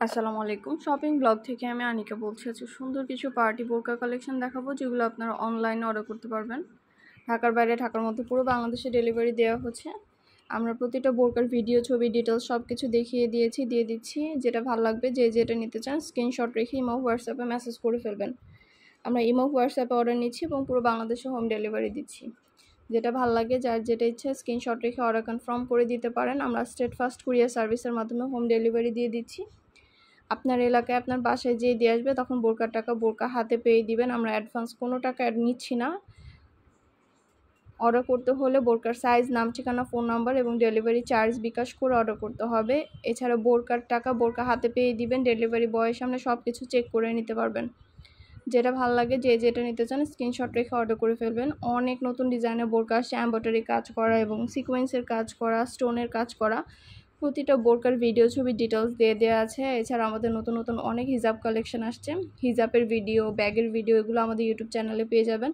আসসালামু আলাইকুম। Shopping blog থেকে আমি আনিকা বলছি। আজকে সুন্দর কিছু পার্টি বোরকা কালেকশন দেখাবো, যেগুলো আপনারা অনলাইনে অর্ডার করতে পারবেন। ঢাকার বাইরে, ঢাকার মধ্যে পুরো বাংলাদেশে ডেলিভারি দেওয়া হচ্ছে। আমরা প্রতিটা বোরকার ভিডিও, ছবি, ডিটেলস সব কিছু দিয়ে দিচ্ছি। যেটা ভালো লাগবে, যেটা নিতে চান স্ক্রিনশট রেখে ইমো, হোয়াটসঅ্যাপে মেসেজ করে ফেলবেন। আমরা ইমো, হোয়াটসঅ্যাপে অর্ডার নিচ্ছি এবং পুরো বাংলাদেশে হোম ডেলিভারি দিচ্ছি। যেটা ভালো লাগে, যার যেটা ইচ্ছে স্ক্রিনশট রেখে অর্ডার কনফার্ম করে দিতে পারেন। আমরা স্টেট ফাস্ট কুরিয়ার সার্ভিসের মাধ্যমে হোম ডেলিভারি দিয়ে দিচ্ছি। আপনার এলাকায় আপনার বাসায় যেয়ে দিয়ে আসবে, তখন বোরকার টাকা বোরকা হাতে পেয়ে দিবেন। আমরা অ্যাডভান্স কোনো টাকা নিচ্ছি না। অর্ডার করতে হলে বোরকার সাইজ, নাম, ঠিকানা, ফোন নাম্বার এবং ডেলিভারি চার্জ বিকাশ করে অর্ডার করতে হবে। এছাড়া বোরকার টাকা বোরকা হাতে পেয়ে দিবেন। ডেলিভারি বয়ের সামনে সব কিছু চেক করে নিতে পারবেন। যেটা ভালো লাগে, যেটা নিতে চান স্ক্রিনশট রেখে অর্ডার করে ফেলবেন। অনেক নতুন ডিজাইনের বোরকা আসছে, এমব্রয়ডারি কাজ করা এবং সিকোয়েন্সের কাজ করা, স্টোনের কাজ করা। প্রতিটা বোরকার ভিডিও, ছবি, ডিটেলস দিয়ে দেওয়া আছে। এছাড়া আমাদের নতুন নতুন অনেক হিজাব কালেকশন আসছে। হিজাবের ভিডিও, ব্যাগের ভিডিও, এগুলো আমাদের ইউটিউব চ্যানেলে পেয়ে যাবেন।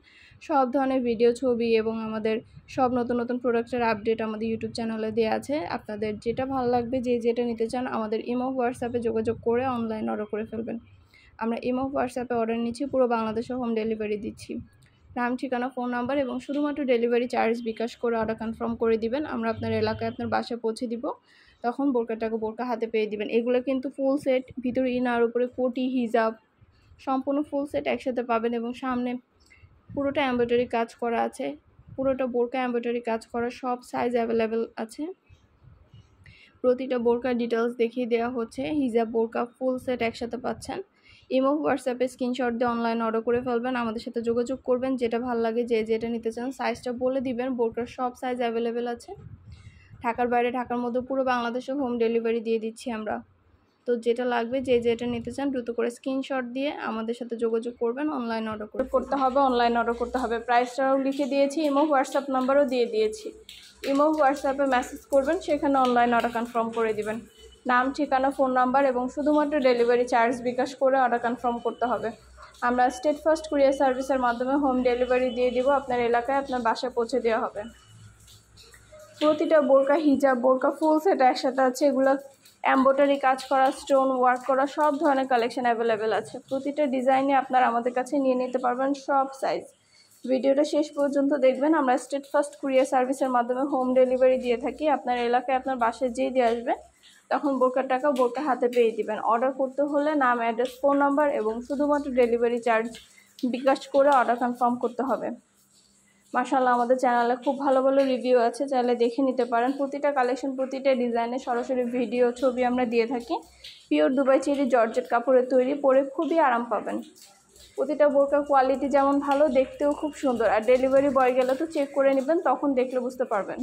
সব ধরনের ভিডিও, ছবি এবং আমাদের সব নতুন নতুন প্রোডাক্টের আপডেট আমাদের ইউটিউব চ্যানেলে দেওয়া আছে। আপনাদের যেটা ভালো লাগবে, যেটা নিতে চান আমাদের ইমো, হোয়াটসঅ্যাপে যোগাযোগ করে অনলাইন অর্ডার করে ফেলবেন। আমরা ইমো, হোয়াটসঅ্যাপে অর্ডার নিচ্ছি, পুরো বাংলাদেশে হোম ডেলিভারি দিচ্ছি। নাম, ঠিকানা, ফোন নাম্বার এবং শুধুমাত্র ডেলিভারি চার্জ বিকাশ করে অর্ডার কনফার্ম করে দিবেন। আমরা আপনার এলাকায় আপনার বাসায় পৌঁছে দিব, তখন বোরকাটাকে বোরকা হাতে পেয়ে দিবেন। এগুলো কিন্তু ফুল সেট, ভিতরে ইনার, উপরে কোটি, হিজাব, সম্পূর্ণ ফুল সেট একসাথে পাবেন। এবং সামনে পুরোটা এমব্রয়ডারি কাজ করা আছে। পুরোটা বোরকা এমব্রয়ডারি কাজ করা, সব সাইজ অ্যাভেলেবেল আছে। প্রতিটা বোরকার ডিটেলস দেখিয়ে দেওয়া হচ্ছে। হিজাব, বোরকা ফুল সেট একসাথে পাচ্ছেন। ইমো, হোয়াটসঅ্যাপে স্ক্রিনশট দিয়ে অনলাইন অর্ডার করে ফেলবেন। আমাদের সাথে যোগাযোগ করবেন। যেটা ভালো লাগে, যেটা নিতে চান সাইজটা বলে দিবেন। বোরকার সব সাইজ অ্যাভেলেবেল আছে। ঢাকার বাইরে, ঢাকার মধ্যে পুরো বাংলাদেশে হোম ডেলিভারি দিয়ে দিচ্ছি আমরা। তো যেটা লাগবে, যেটা নিতে চান দ্রুত করে স্ক্রিনশট দিয়ে আমাদের সাথে যোগাযোগ করবেন। অনলাইন অর্ডার করতে হবে, অনলাইন অর্ডার করতে হবে। প্রাইসটাও লিখে দিয়েছি, ইমো, হোয়াটসঅ্যাপ নাম্বারও দিয়ে দিয়েছি। ইমো, হোয়াটসঅ্যাপে মেসেজ করবেন, সেখানে অনলাইন অর্ডার কনফার্ম করে দিবেন। নাম, ঠিকানা, ফোন নাম্বার এবং শুধুমাত্র ডেলিভারি চার্জ বিকাশ করে অর্ডার কনফার্ম করতে হবে। আমরা স্টেট ফাস্ট কুরিয়ার সার্ভিসের মাধ্যমে হোম ডেলিভারি দিয়ে দিব। আপনার এলাকায় আপনার বাসায় পৌঁছে দেওয়া হবে। প্রতিটা বোরকা, হিজাব, বোরকা ফুল সেট একসাথে আছে। এগুলো এমব্রয়ডারি কাজ করা, স্টোন ওয়ার্ক করা, সব ধরনের কালেকশন অ্যাভেলেবেল আছে। প্রতিটা ডিজাইনে আপনারা আমাদের কাছে নিয়ে নিতে পারবেন, সব সাইজ। ভিডিওটা শেষ পর্যন্ত দেখবেন। আমরা স্টেট ফাস্ট কুরিয়ার সার্ভিসের মাধ্যমে হোম ডেলিভারি দিয়ে থাকি। আপনার এলাকায় আপনার বাসায় যেয়ে দিয়ে আসবে, তখন বোরকার টাকা বোরকা হাতে পেয়ে দিবেন। অর্ডার করতে হলে নাম, অ্যাড্রেস, ফোন নাম্বার এবং শুধুমাত্র ডেলিভারি চার্জ বিকাশ করে অর্ডার কনফার্ম করতে হবে। মাশাআল্লাহ, আমাদের চ্যানেলে খুব ভালো ভালো রিভিউ আছে, চাইলে দেখে নিতে পারেন। প্রতিটা কালেকশন, প্রতিটা ডিজাইনে সরাসরি ভিডিও, ছবি আমরা দিয়ে থাকি। পিওর দুবাই চেরি জর্জেট কাপড়ের তৈরি, পরে খুবই আরাম পাবেন। প্রতিটা বোরকার কোয়ালিটি যেমন ভালো, দেখতেও খুব সুন্দর। আর ডেলিভারি বয় গেলে তো চেক করে নেবেন, তখন দেখলে বুঝতে পারবেন।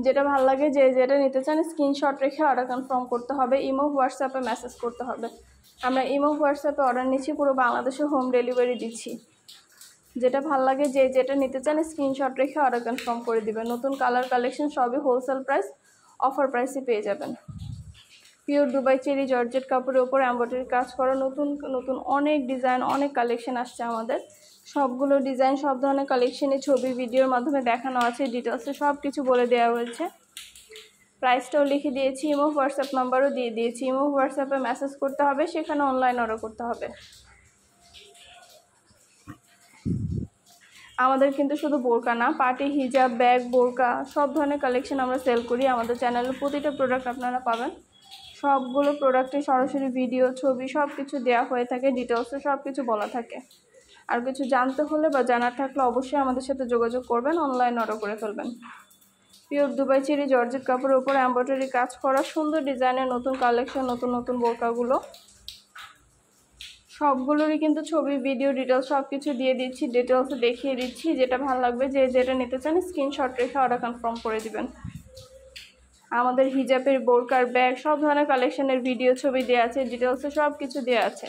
যেটা ভালো লাগে, যেটা নিতে চান স্ক্রিনশট রেখে অর্ডার কনফার্ম করতে হবে। ইমো, হোয়াটসঅ্যাপে মেসেজ করতে হবে। আমরা ইমো, হোয়াটসঅ্যাপে অর্ডার নিচ্ছি, পুরো বাংলাদেশে হোম ডেলিভারি দিচ্ছি। যেটা ভালো লাগে, যেটা নিতে চান স্ক্রিনশট রেখে অর্ডার কনফার্ম করে দিবেন। নতুন কালার কালেকশন সবই হোলসেল প্রাইস, অফার প্রাইসে পেয়ে যাবেন। পিওর দুবাই চেরি জর্জেট কাপড়ের উপর এমব্রয়ডারি কাজ করা নতুন নতুন অনেক ডিজাইন, অনেক কালেকশন আসছে আমাদের। সবগুলো ডিজাইন, সব ধরনের কালেকশনের ছবি, ভিডিওর মাধ্যমে দেখানো আছে। ডিটেলসে সব কিছু বলে দেওয়া হয়েছে। প্রাইসটাও লিখে দিয়েছি, ইমো, হোয়াটসঅ্যাপ নাম্বারও দিয়ে দিয়েছি। ইমো, হোয়াটসঅ্যাপে মেসেজ করতে হবে, সেখানে অনলাইন অর্ডার করতে হবে। আমাদের কিন্তু শুধু বোরকা না, পার্টি, হিজাব, ব্যাগ, বোরকা সব ধরনের কালেকশন আমরা সেল করি। আমাদের চ্যানেলের প্রতিটা প্রোডাক্ট আপনারা পাবেন। সবগুলো প্রোডাক্টে সরাসরি ভিডিও, ছবি সব কিছু দেওয়া হয়ে থাকে। ডিটেলসে সব কিছু বলা থাকে। আর কিছু জানতে হলে বা জানার থাকলে অবশ্যই আমাদের সাথে যোগাযোগ করবেন, অনলাইন অর্ডার করে ফেলবেন। পিওর দুবাই চেরি জর্জেট কাপড়ের উপর এমব্রয়ডারি কাজ করা সুন্দর ডিজাইনের নতুন কালেকশন, নতুন নতুন বোরকাগুলো সবগুলোরই কিন্তু ছবি, ভিডিও, ডিটেলস সব কিছু দিয়ে দিচ্ছি। ডিটেলসে দেখিয়ে দিচ্ছি। যেটা ভালো লাগবে, যেটা নিতে চান স্ক্রিনশট রেখে অর্ডার কনফার্ম করে দিবেন। আমাদের হিজাবের, বোরকার, ব্যাগ সব ধরনের কালেকশনের ভিডিও, ছবি দেওয়া আছে। ডিটেলসে সব কিছু দেওয়া আছে।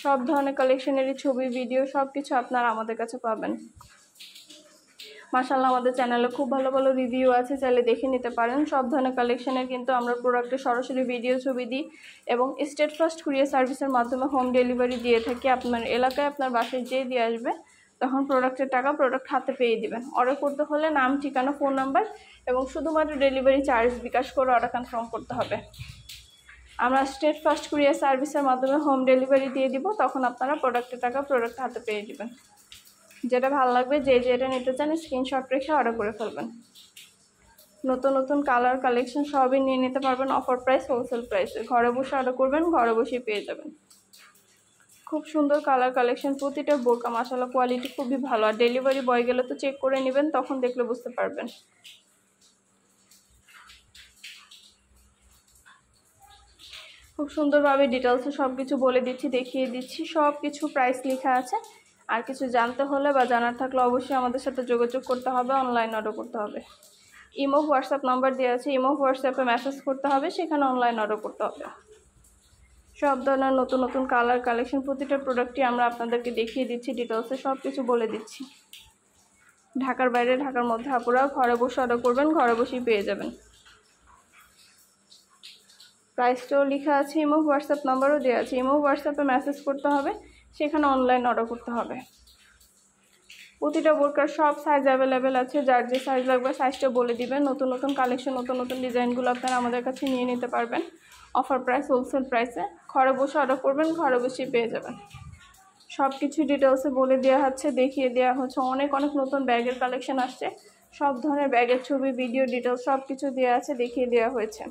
সব ধরনের কালেকশনেরই ছবি, ভিডিও সব কিছু আপনারা আমাদের কাছে পাবেন। মাশাআল্লাহ, আমাদের চ্যানেলে খুব ভালো ভালো রিভিউ আছে, চাইলে দেখে নিতে পারেন। সব ধরনের কালেকশনের কিন্তু আমরা প্রোডাক্টের সরাসরি ভিডিও, ছবি দিই এবং স্টেট ফাস্ট কুরিয়ার সার্ভিসের মাধ্যমে হোম ডেলিভারি দিয়ে থাকি। আপনার এলাকায় আপনার বাসায় যেয়ে দিয়ে আসবে, তখন প্রোডাক্টের টাকা প্রোডাক্ট হাতে পেয়ে দিবেন। অর্ডার করতে হলে নাম, ঠিকানা, ফোন নাম্বার এবং শুধুমাত্র ডেলিভারি চার্জ বিকাশ করে অর্ডার কনফার্ম করতে হবে। আমরা স্টেট ফার্স্ট কুরিয়ার সার্ভিসের মাধ্যমে হোম ডেলিভারি দিয়ে দিব, তখন আপনারা প্রোডাক্টের টাকা প্রোডাক্ট হাতে পেয়ে যাবেন। যেটা ভালো লাগবে যে যেটা নিতে চান স্ক্রিনশট রেখে অর্ডার করে ফেলবেন। নতুন নতুন কালার কালেকশন সবই নিয়ে নিতে পারবেন অফার প্রাইস, হোলসেল প্রাইসে। ঘরে বসে অর্ডার করবেন, ঘরে বসেই পেয়ে যাবেন। খুব সুন্দর কালার কালেকশন, প্রতিটা বোরকা মাশাআল্লাহ কোয়ালিটি খুবই ভালো। আর ডেলিভারি বয় গেলে তো চেক করে নেবেন, তখন দেখলে বুঝতে পারবেন। খুব সুন্দরভাবে ডিটেলসে সব কিছু বলে দিচ্ছি, দেখিয়ে দিচ্ছি, সব কিছু প্রাইস লেখা আছে। আর কিছু জানতে হলে বা জানার থাকলে অবশ্যই আমাদের সাথে যোগাযোগ করতে হবে, অনলাইন অর্ডার করতে হবে। ইমো হোয়াটসঅ্যাপ নাম্বার দেওয়া আছে, ইমো হোয়াটসঅ্যাপে মেসেজ করতে হবে, সেখানে অনলাইন অর্ডার করতে হবে। সব ধরনের নতুন নতুন কালার কালেকশন, প্রতিটা প্রোডাক্টই আমরা আপনাদেরকে দেখিয়ে দিচ্ছি, ডিটেলসে সব কিছু বলে দিচ্ছি। ঢাকার বাইরে ঢাকার মধ্যে আপুরা ঘরে বসে অর্ডার করবেন, ঘরে বসেই পেয়ে যাবেন। প্রাইসটাও লেখা আছে, ইমো হোয়াটসঅ্যাপ নাম্বারও দেওয়া আছে। ইমো হোয়াটসঅ্যাপে মেসেজ করতে হবে, সেখানে অনলাইন অর্ডার করতে হবে। প্রতিটা বোরকার সব সাইজ অ্যাভেলেবেল আছে, যার যে সাইজ লাগবে সাইজটা বলে দিবেন। নতুন নতুন কালেকশন, নতুন নতুন ডিজাইনগুলো আপনারা আমাদের কাছে নিয়ে নিতে পারবেন অফার প্রাইস, হোলসেল প্রাইসে। ঘরে বসে অর্ডার করবেন, ঘরে বসেই পেয়ে যাবেন। সব কিছু ডিটেলসে বলে দেওয়া হচ্ছে, দেখিয়ে দেওয়া হচ্ছে। অনেক অনেক নতুন ব্যাগের কালেকশন আসছে, সব ধরনের ব্যাগের ছবি, ভিডিও, ডিটেলস সব কিছু দেওয়া আছে, দেখিয়ে দেওয়া হয়েছে।